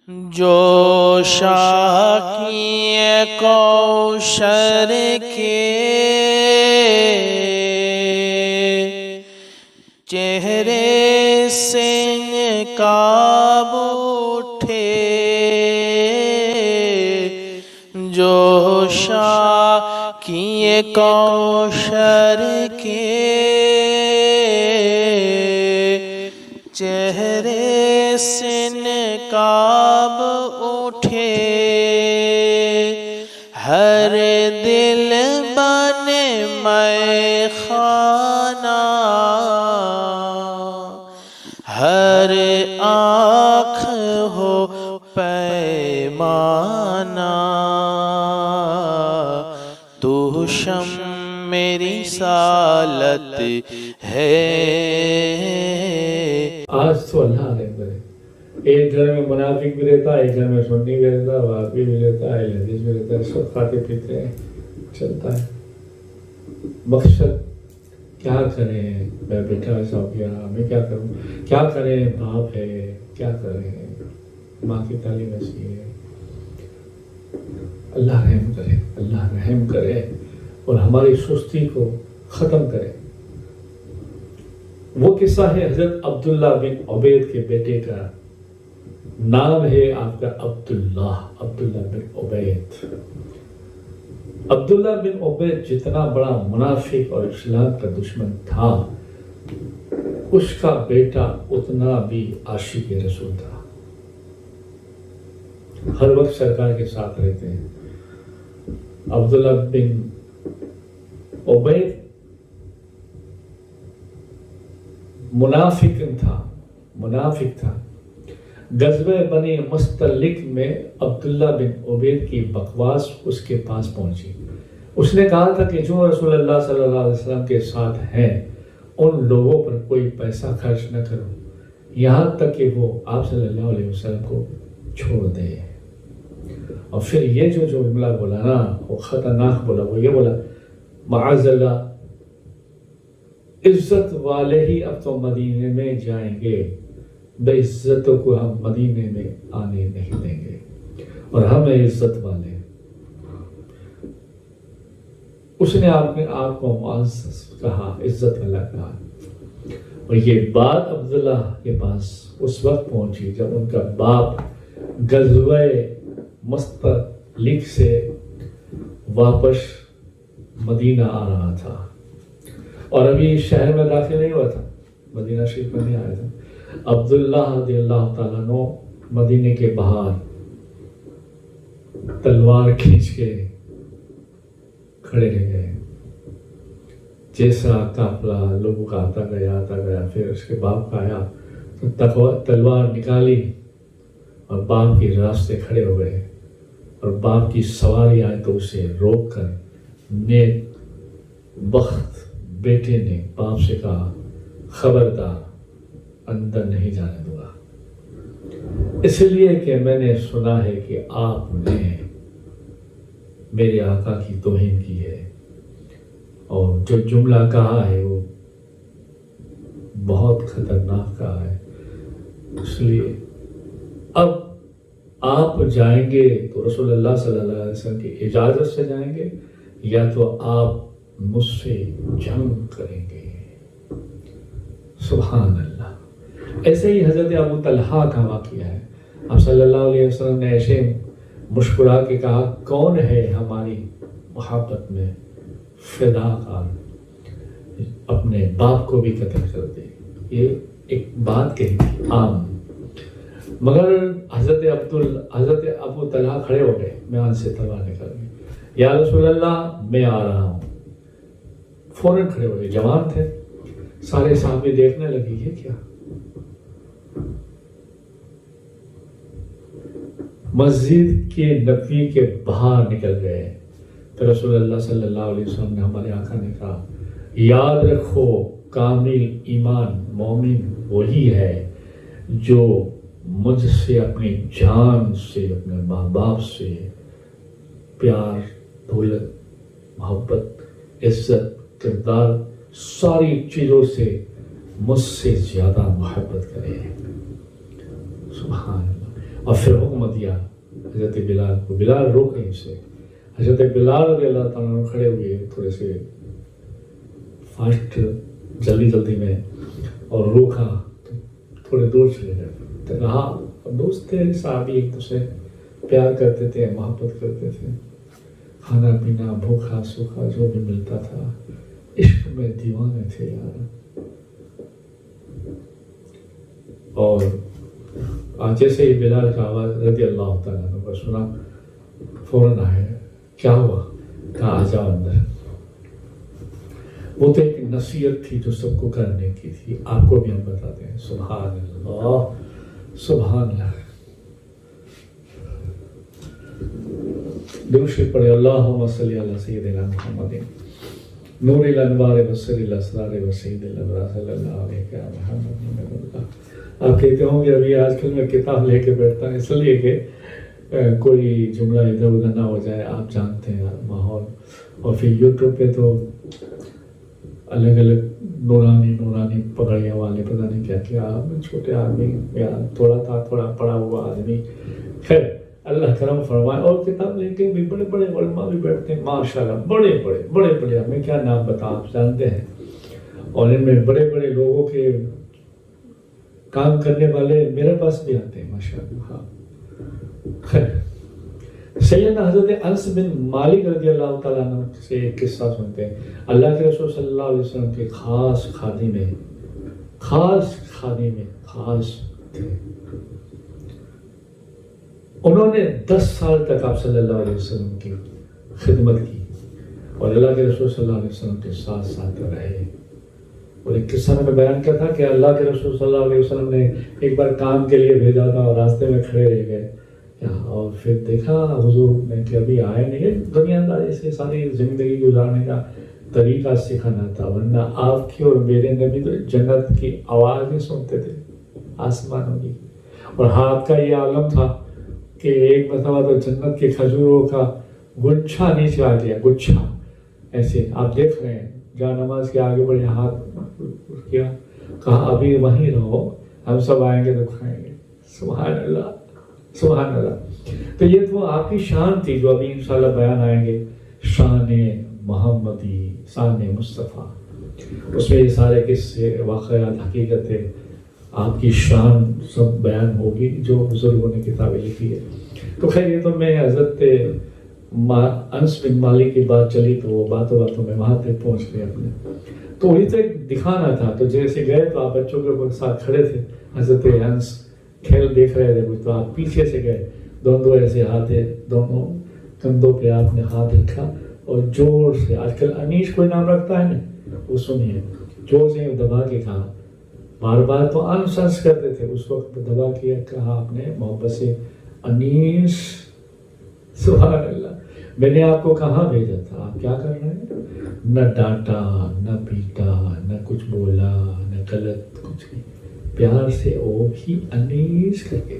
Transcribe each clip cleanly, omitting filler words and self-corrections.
جو شاکی کوثر کے چہرے سے نقاب اٹھے، جو شاکی کوثر کے چہرے سے نقاب اٹھے، ہر دل بنے میں خانہ، ہر آنکھ ہو پیمانہ، تو شمع رسالت ہے۔ آج تو اللہ رحم کرے، ایک گھر میں منافق بھی رہتا ہے، ایک گھر میں سنی بھی رہتا ہے، واقعی بھی رہتا ہے، حدیث بھی رہتا ہے، سب کھاتے پیتے ہیں، چلتا ہے۔ مقصد کیا کریں؟ میں بیٹھا ایسا ہو گیا، میں کیا کروں؟ کیا کریں؟ باپ ہے، کیا کریں؟ ماں کی تعلیم ایسی ہے۔ اللہ رحم کرے، اللہ رحم کرے اور ہماری سستی کو ختم کرے۔ وہ قصہ ہے حضرت عبداللہ بن عبید کے بیٹے کا، نام ہے آپ کا عبداللہ بن عبید۔ عبداللہ بن عبید جتنا بڑا منافق اور اسلام کا دشمن تھا، اس کا بیٹا اتنا بھی عاشق رسول تھا، ہر وقت سرکار کے ساتھ رہتے ہیں۔ عبداللہ بن عبید منافق تھا۔ غزوہ بنی مستلق میں عبداللہ بن عبید کی بکواس اس کے پاس پہنچی۔ اس نے کہا تھا کہ جو رسول اللہ صلی اللہ علیہ وسلم کے ساتھ ہیں ان لوگوں پر کوئی پیسہ خرچ نہ کرو، یہاں تک کہ وہ آپ صلی اللہ علیہ وسلم کو چھوڑ دے۔ اور پھر یہ جو جملہ بولا نا، وہ خطرناک بولا، وہ یہ بولا، معاذ اللہ، عزت والے ہی اب تو مدینے میں جائیں گے، بے عزتوں کو ہم مدینے میں آنے نہیں دیں گے، اور ہم عزت والے۔ اس نے اپنے آپ کو معزز کہا، عزت والا کہا، اور یہ بات عبداللہ کے پاس اس وقت پہنچی جب ان کا باپ غزوہ مستلق سے واپس مدینہ آ رہا تھا، اور ابھی شہر میں داخل نہیں ہوا تھا، مدینہ شریف میں نہیں آیا تھا۔ عبداللہ رضی اللہ تعالیٰ عنہ مدینے کے باہر تلوار کھینچ کے کھڑے رہ گئے۔ جیسا قافلہ لوگوں کا آتا گیا، پھر اس کے باپ کا آیا تو تلوار نکالی اور باپ کے راستے کھڑے ہو گئے، اور باپ کی سواری آئے تو اسے روک کر نیک بخت بیٹے نے باپ سے کہا، خبردار، اندر نہیں جانے دوں گا، اس لیے کہ میں نے سنا ہے کہ آپ نے میرے آقا کی توہین کی ہے، اور جو جملہ کہا ہے وہ بہت خطرناک کہا ہے، اس لیے اب آپ جائیں گے تو رسول اللہ صلی اللہ علیہ وسلم کی اجازت سے جائیں گے، یا تو آپ مجھ سے جنگ کریں گے۔ سبحان اللہ۔ ایسے ہی حضرت ابو طلحہ کا واقعہ ہے۔ آپ صلی اللہ علیہ وسلم نے ایسے مسکرا کے کہا، کون ہے ہماری محبت میں فدا کار، اپنے باپ کو بھی قتل کر دے۔ یہ ایک بات کہی تھی عام، مگر حضرت ابو طلحہ کھڑے ہو گئے، میان سے تلوار نکل گئی، یا رسول اللہ میں آ رہا ہوں۔ فوراً کھڑے ہو گئے، جوان تھے، سارے صحابی دیکھنے لگے، یہ کیا؟ مسجد کے نبوی کے باہر نکل گئے تو رسول اللہ صلی اللہ علیہ وسلم نے، ہمارے آقا نے کہا، یاد رکھو کامل ایمان مومن وہی ہے جو مجھ سے، اپنی جان سے، اپنے ماں باپ سے پیار، دولت، محبت، عزت، کردار، ساری چیزوں سے مجھ سے زیادہ محبت کرے۔ سبحان اللہ۔ اور پھر حکم دیا حضرت بلال کو، بلال روکیں اسے. حضرت بلال رضی اللہ تعالیٰ عنہ کھڑے ہوئے تھوڑے سے فاسٹ جلدی میں اور روکا تو تھوڑے دور چلے گئے. تو کہا دوست تھے صحابی، ایک دوسرے پیار کرتے تھے، محبت کرتے تھے، کھانا پینا بھوکھا سوکھا جو بھی ملتا تھا، عشق میں دیوانے تھے یار. اور جیسے ہی بلال کا آواز رضی اللہ تعالیٰ عنہ کو سنا فوراً آئے. کیا ہوا؟ کہا آ جاؤ اندر. وہ تو ایک نصیحت تھی جو سب کو کرنے کی تھی، آپ کو بھی ہم بتاتے ہیں. سبحان اللہ سبحان اللہ. درود شریف پڑھے. اللہم صلی علی سیدنا محمد نور الانوار بصر الاسرار و سید الابرار صلی اللہ علیہ محمد. آپ کہتے ہوں کہ ابھی آج کل میں کتاب لے کے بیٹھتا ہوں اس لیے کہ کوئی جملہ ادھر ادھر نہ ہو جائے. آپ جانتے ہیں ماحول. اور پھر یوٹیوب پہ تو الگ نورانی پگڑیاں والے پتہ نہیں کیا کیا، چھوٹے آدمی یا تھوڑا پڑا ہوا آدمی. خیر اللہ کرم فرمائے. اور کتاب لے کے بھی بڑے بڑے علماء بھی بیٹھتے ہیں ماشاءاللہ، بڑے ہمیں کیا نام بتا آپ جانتے ہیں. اور ان میں بڑے بڑے لوگوں کے کام کرنے والے میرے پاس بھی آتے ہیں ماشاءاللہ. ہاں خیر. سیدنا حضرت انس بن مالک رضی اللہ تعالیٰ عنہ سے ایک قصہ سنتے ہیں. اللہ کے رسول صلی اللہ علیہ وسلم کے خاص خادم تھے. انہوں نے 10 سال تک آپ صلی اللہ علیہ وسلم کی خدمت کی اور اللہ کے رسول صلی اللہ علیہ وسلم کے ساتھ رہے. اور ایک قصہ میں بیان کیا تھا کہ اللہ کے رسول صلی اللہ علیہ وسلم نے ایک بار کام کے لیے بھیجا تھا اور راستے میں کھڑے رہ گئے اور پھر دیکھا حضور نے کہ ابھی آئے نہیں. دنیا داری سے ساری زندگی گزارنے کا طریقہ سکھانا تھا، ورنہ آپ کی اور میرے نبی تو جنت کی آواز ہی سنتے تھے آسمانوں کی. اور ہاتھ کا یہ عالم تھا کہ ایک مرتبہ تو جنت کے کھجوروں کا گچھا نیچے آ گیا، گچھا ایسے آپ دیکھ رہے ہیں. جہاں نماز کے آگے بڑھے ہاتھ کیا، کہا ابھی وہیں رہو، ہم سب آئیں گے تو کھائیں گے. سبحان اللہ سبحان اللہ. تو یہ تو آپ کی شان تھی جو ابھی انشاءاللہ بیان آئیں گے. شان محمدی، شان مصطفیٰ، اس میں یہ سارے قصے واقعات حقیقتیں آپ کی شان سب بیان ہوگی جو بزرگوں نے کتابیں لکھی ہے. تو خیر یہ تو میں حضرت انس بن مالک کی بات چلی تو وہ باتوں میں وہاں تک پہنچ گئے اپنے. تو وہی تو ایک دکھانا تھا. تو جیسے گئے تو آپ بچوں کے ساتھ کھڑے تھے، حضرت انس کھیل دیکھ رہے تھے کچھ، تو آپ پیچھے سے گئے، دونوں ایسے ہاتھ دونوں کندھوں پہ آپ نے ہاتھ رکھا اور زور سے، آج کل انیش کوئی نام رکھتا ہے نا، وہ سنیے زور سے دبا کے کہا. بار تو انس کرتے تھے، اس وقت دبا کے کہا آپ نے محبت سے، انیس. سبحان اللہ. میں نے آپ کو کہاں بھیجا تھا، آپ کیا کر رہے ہیں؟ نہ ڈانٹا نہ پیٹا نہ کچھ بولا نہ غلط کچھ نہیں، پیار سے وہ بھی انیس کر کے.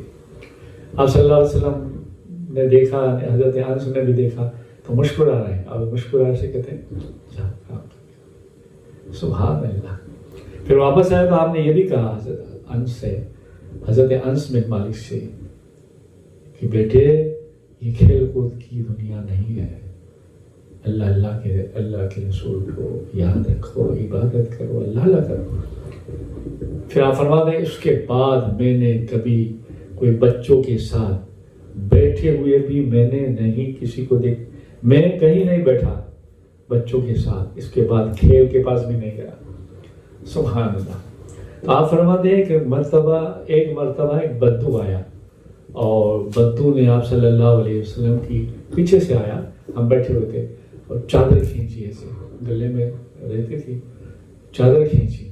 آپ صلی اللہ علیہ وسلم نے دیکھا، حضرت انس نے بھی دیکھا تو مسکرا رہے ہیں. اور مسکرا سے کہتے ہیں سبحان اللہ. پھر واپس آئے تو آپ نے یہ بھی کہا حضرت انس بن مالک سے کہ بیٹے یہ کھیل کود کی دنیا نہیں ہے، اللہ کے رسول کو یاد رکھو، عبادت کرو، اللہ کرو. پھر آپ فرماتے ہیں اس کے بعد میں نے کبھی کوئی بچوں کے ساتھ بیٹھے ہوئے بھی میں نے نہیں کسی کو دیکھ، میں کہیں نہیں بیٹھا بچوں کے ساتھ، اس کے بعد کھیل کے پاس بھی نہیں گیا. سبحان اللہ. تو آپ فرماتے ہیں کہ ایک مرتبہ ایک بدو آیا اور بدو نے آپ صلی اللہ علیہ وسلم کی پیچھے سے آیا، ہم بیٹھے ہوئے تھے اور چادر کھینچی، ایسے گلے میں رہتی تھی، چادر کھینچی،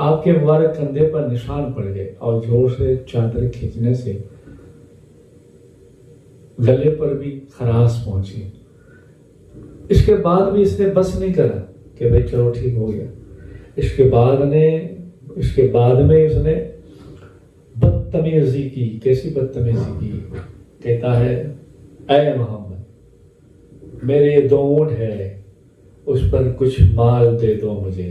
آپ کے مبارک کندھے پر نشان پڑ گئے اور زور سے چادر کھینچنے سے گلے پر بھی خراش پہنچی. اس کے بعد بھی اس نے بس نہیں کرا کہ بھائی چلو ٹھیک ہو گیا. اس کے بعد میں اس نے بدتمیزی کی. کیسی بدتمیزی کی؟ کہتا ہے اے محمد میرے یہ 2 اونٹ ہے، اس پر کچھ مال دے دو مجھے،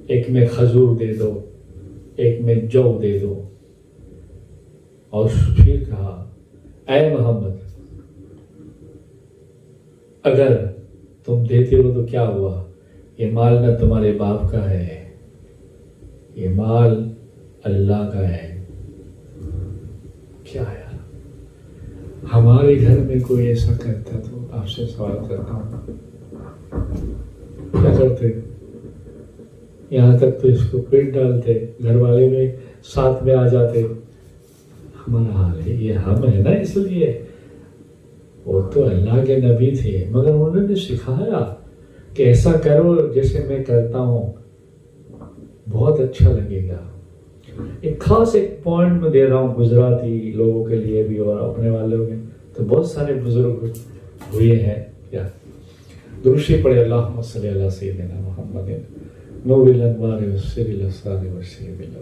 ایک میں کھجور دے دو، ایک میں جو دے دو. اور پھر کہا اے محمد اگر تم دیتے ہو تو کیا ہوا، یہ مال نہ تمہارے باپ کا ہے، یہ مال اللہ کا ہے۔ کیا یار، ہمارے گھر میں کوئی ایسا کرتا تو آپ سے سوال کرتا ہوں کیا کرتے؟ یہاں تک تو اس کو پیٹ ڈالتے، گھر والے میں ساتھ میں آ جاتے۔ ہمارا حال ہے یہ، ہم ہے نا، اس لیے وہ تو اللہ کے نبی تھے مگر انہوں نے سکھایا کہ ایسا کرو جیسے میں کرتا ہوں، بہت اچھا لگے گا۔ ایک خاص ایک پوائنٹ میں دے رہا ہوں گجراتی لوگوں کے لیے بھی اور اپنے والوں میں، تو بہت سارے بزرگ ہوئے ہیں کیا درشی پڑھے اللہم صلی علی سیدنا محمد نور الانوار والسر الاسرار والشیب